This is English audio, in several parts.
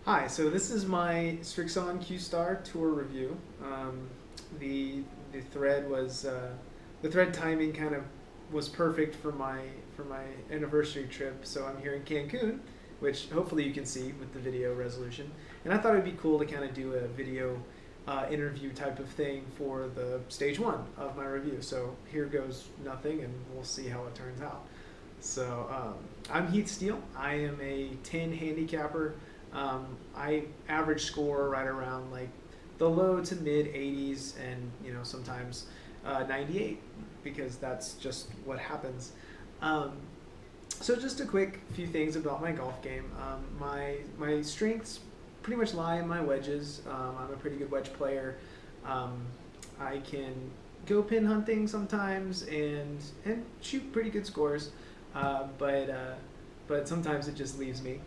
Hi, so this is my Srixon Q-Star Tour review. The the thread was the thread timing kind of was perfect for my anniversary trip. So I'm here in Cancun, which hopefully you can see with the video resolution. And I thought it'd be cool to kind of do a video interview type of thing for the stage one of my review. So here goes nothing, and we'll see how it turns out. So I'm Heath Steele. I am a 10 handicapper. I average score right around like the low to mid 80s, and sometimes 98 because that's just what happens. Um, so just a quick few things about my golf game. My strengths pretty much lie in my wedges. I'm a pretty good wedge player. Um, I can go pin hunting sometimes and shoot pretty good scores, but sometimes it just leaves me.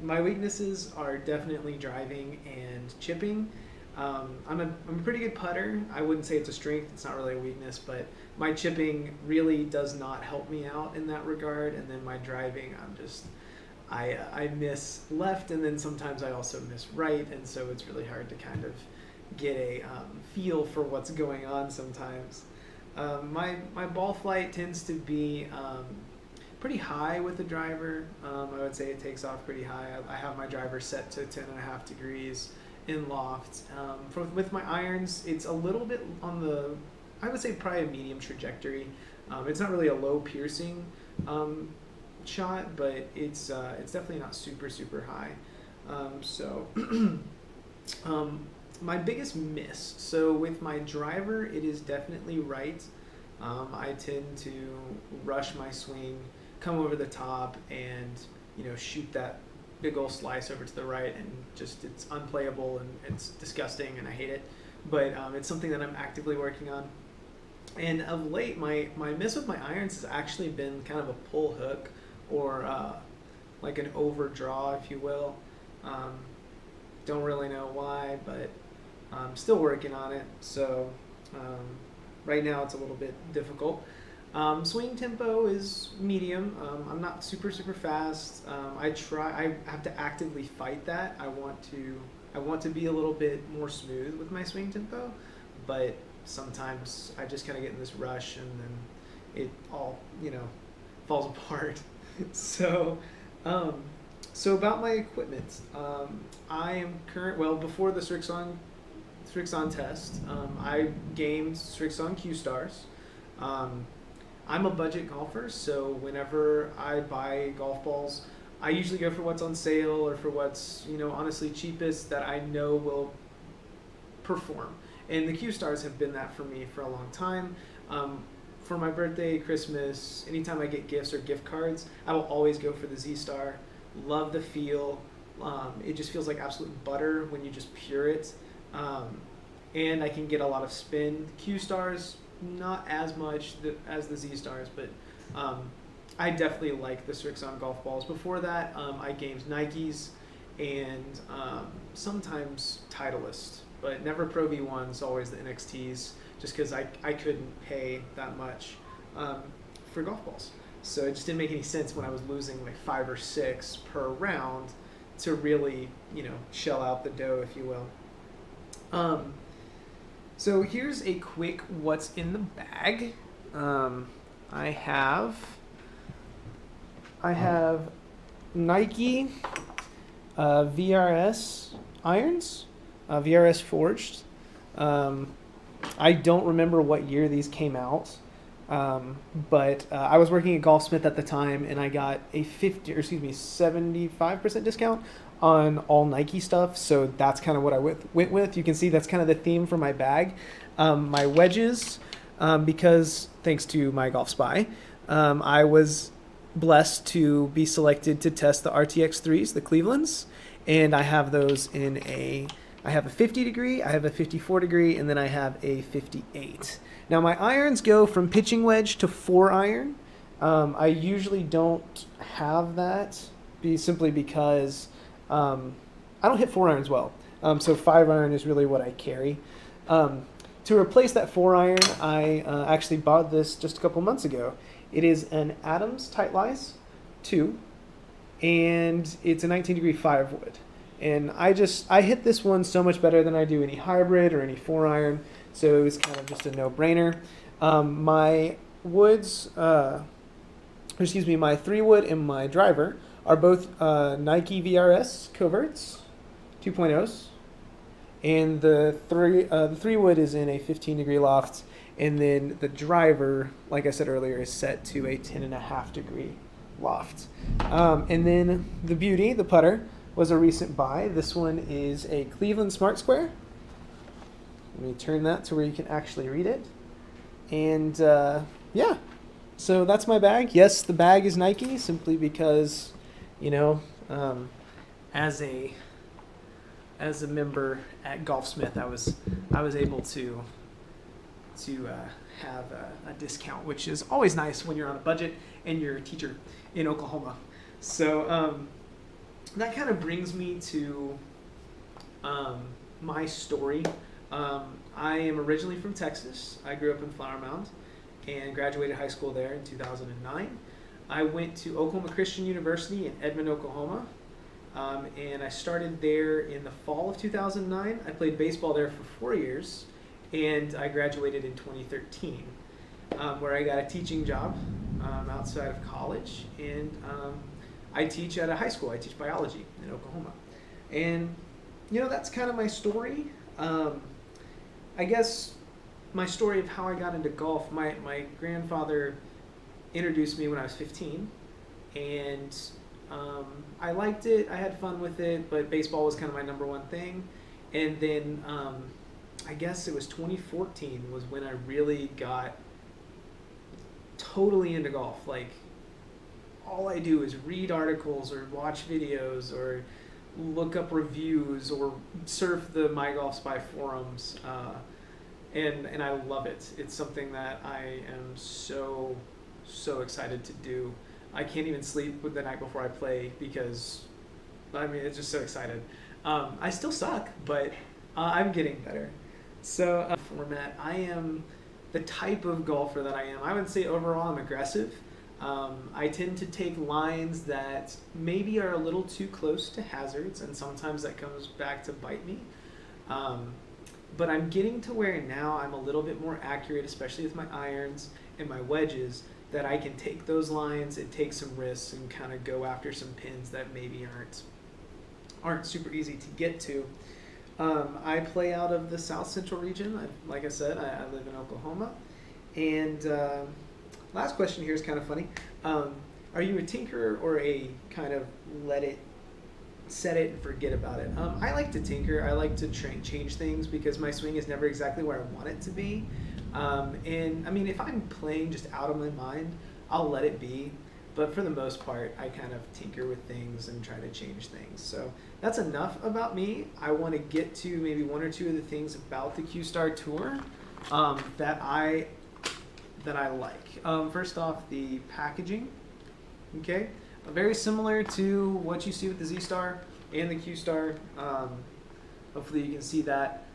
My weaknesses are definitely driving and chipping. I'm a pretty good putter. I wouldn't say it's a strength. It's not really a weakness, but my chipping really does not help me out in that regard. And then my driving, I miss left, and then sometimes I also miss right, and so it's really hard to kind of get a feel for what's going on sometimes. My ball flight tends to be pretty high with the driver. I would say it takes off pretty high. I have my driver set to 10.5 degrees in loft. With my irons, it's a little bit on the, I would say probably a medium trajectory. It's not really a low piercing shot, but it's definitely not super high. So my biggest miss. So with my driver, it is definitely right. I tend to rush my swing, come over the top, and shoot that big old slice over to the right, and just it's unplayable and it's disgusting and I hate it. But it's something that I'm actively working on. And of late, my miss with my irons has actually been kind of a pull hook, or like an overdraw, if you will. Um, don't really know why, but I'm still working on it. So right now it's a little bit difficult. Swing tempo is medium. I'm not super fast. I have to actively fight that. I want to be a little bit more smooth with my swing tempo, but sometimes I just kind of get in this rush, and then it all falls apart. so um, so about my equipment, I am before the Srixon test, I gamed Srixon Q-Stars. Um, I'm a budget golfer, so whenever I buy golf balls, I usually go for what's on sale or for what's honestly cheapest that I know will perform. And the Q-Stars have been that for me for a long time. For my birthday, Christmas, anytime I get gifts or gift cards, I will always go for the Z-Star. Love the feel. It just feels like absolute butter when you just pure it. And I can get a lot of spin. Q-Stars, not as much as the Z-Stars, but I definitely like the Srixon golf balls. Before that, I gamed Nikes and sometimes Titleist, but never Pro V1s, always the NXTs, just because I couldn't pay that much for golf balls. So it just didn't make any sense when I was losing like 5 or 6 per round to really, shell out the dough, if you will. So here's a quick what's in the bag. I have Nike VRS irons, VRS forged. I don't remember what year these came out, but I was working at Golfsmith at the time, and I got a 75% discount on all Nike stuff, so that's kind of what I went with. You can see that's kind of the theme for my bag. My wedges, because thanks to mygolfspy, I was blessed to be selected to test the RTX3s, the Clevelands, and I have those I have a 50 degree, I have a 54 degree, and then I have a 58. Now my irons go from pitching wedge to 4-iron. I usually don't have that simply because I don't hit 4-irons well. So 5-iron is really what I carry. To replace that 4-iron, I actually bought this just a couple months ago. It is an Adams Tight Lies 2, and it's a 19 degree 5 wood. And I hit this one so much better than I do any hybrid or any 4-iron, so it was kind of just a no-brainer. My woods, excuse me, my 3-wood and my driver are both Nike VRS coverts, 2.0s, and the 3-wood is in a 15-degree loft, and then the driver, like I said earlier, is set to a 10.5-degree loft. And then the beauty, the putter, was a recent buy. This one is a Cleveland Smart Square. Let me turn that to where you can actually read it. And yeah, so that's my bag. Yes, the bag is Nike simply because, you know, as a member at Golfsmith, I was able to have a discount, which is always nice when you're on a budget and you're a teacher in Oklahoma. So that kind of brings me to my story. I am originally from Texas. I grew up in Flower Mound and graduated high school there in 2009. I went to Oklahoma Christian University in Edmond, Oklahoma, and I started there in the fall of 2009. I played baseball there for 4 years, and I graduated in 2013, where I got a teaching job outside of college, and I teach at a high school. I teach biology in Oklahoma. And, you know, that's kind of my story. I guess my story of how I got into golf, my grandfather introduced me when I was 15, and I liked it. I had fun with it, but baseball was kind of my number one thing. And then I guess it was 2014 was when I really got totally into golf. Like, all I do is read articles or watch videos or look up reviews or surf the mygolfspy forums, and I love it. It's something that I am so excited to do. I can't even sleep the night before I play because, I mean, it's just so excited. I still suck, but I'm getting better. So format, I am the type of golfer that I am. I would say overall I'm aggressive. I tend to take lines that maybe are a little too close to hazards, and sometimes that comes back to bite me. But I'm getting to where now I'm a little bit more accurate, especially with my irons and my wedges, that I can take those lines and take some risks and kind of go after some pins that maybe aren't super easy to get to. I play out of the South Central region. Like I said, I live in Oklahoma. And last question here is kind of funny. Are you a tinkerer or a kind of set it and forget about it? I like to tinker. I like to change things because my swing is never exactly where I want it to be. And I mean, if I'm playing just out of my mind, I'll let it be. But for the most part, I kind of tinker with things and try to change things. So that's enough about me. I want to get to maybe one or two of the things about the Q-Star Tour that I like. First off, the packaging. Okay, very similar to what you see with the Z-Star and the Q-Star. Hopefully you can see that.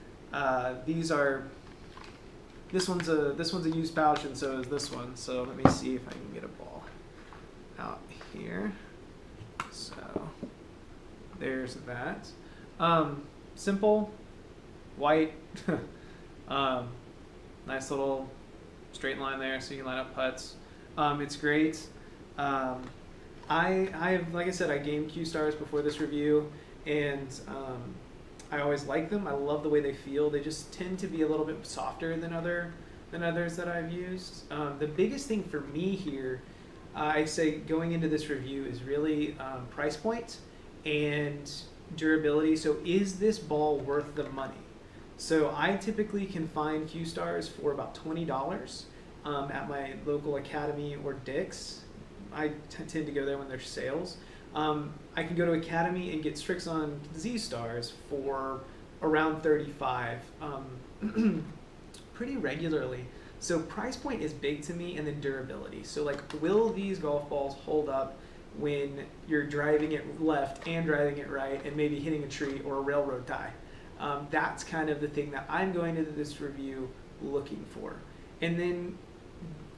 This one's a used pouch, and so is this one. So let me see if I can get a ball out here. So there's that. Simple, white, nice little straight line there, so you can line up putts. It's great. I've, like I said, I gamed Q-Stars before this review, and I always like them. I love the way they feel. They just tend to be a little bit softer than others that I've used. The biggest thing for me here, I say going into this review, is really price point and durability. So is this ball worth the money? So I typically can find Q-Stars for about $20 at my local Academy or Dick's. I tend to go there when there's sales. I can go to Academy and get Srixon Z-Stars for around $35 pretty regularly. So price point is big to me, and then durability. So like, will these golf balls hold up when you're driving it left and driving it right and maybe hitting a tree or a railroad tie? That's kind of the thing that I'm going into this review looking for. And then,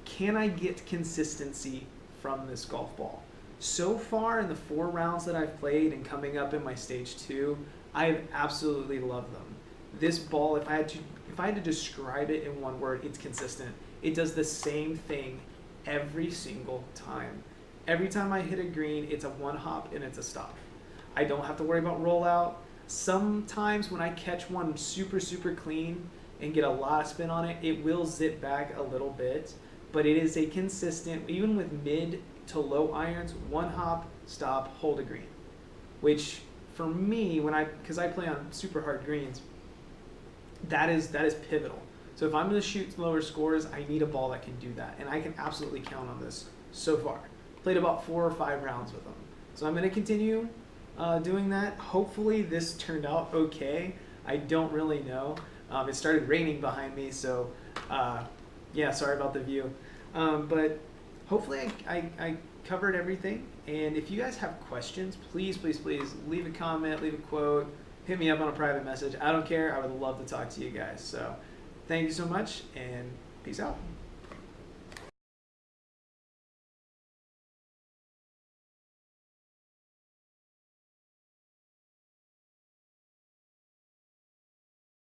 can I get consistency from this golf ball? So far in the 4 rounds that I've played and coming up in my stage 2, I've absolutely loved them. This ball, if I had to describe it in one word, it's consistent. It does the same thing every single time. Every time I hit a green, it's a 1-hop and it's a stop. I don't have to worry about rollout. Sometimes when I catch one super, super clean and get a lot of spin on it, it will zip back a little bit, but it is a consistent, even with mid to low irons, 1-hop, stop, hold a green, which for me, because I play on super hard greens, that is pivotal. So if I'm going to shoot lower scores, I need a ball that can do that, and I can absolutely count on this so far. Played about 4 or 5 rounds with them, so I'm going to continue doing that. Hopefully this turned out okay. I don't really know. It started raining behind me, so yeah, sorry about the view. But hopefully I covered everything. And if you guys have questions, please, please, please leave a comment, leave a quote, hit me up on a private message. I don't care. I would love to talk to you guys. So thank you so much, and peace out.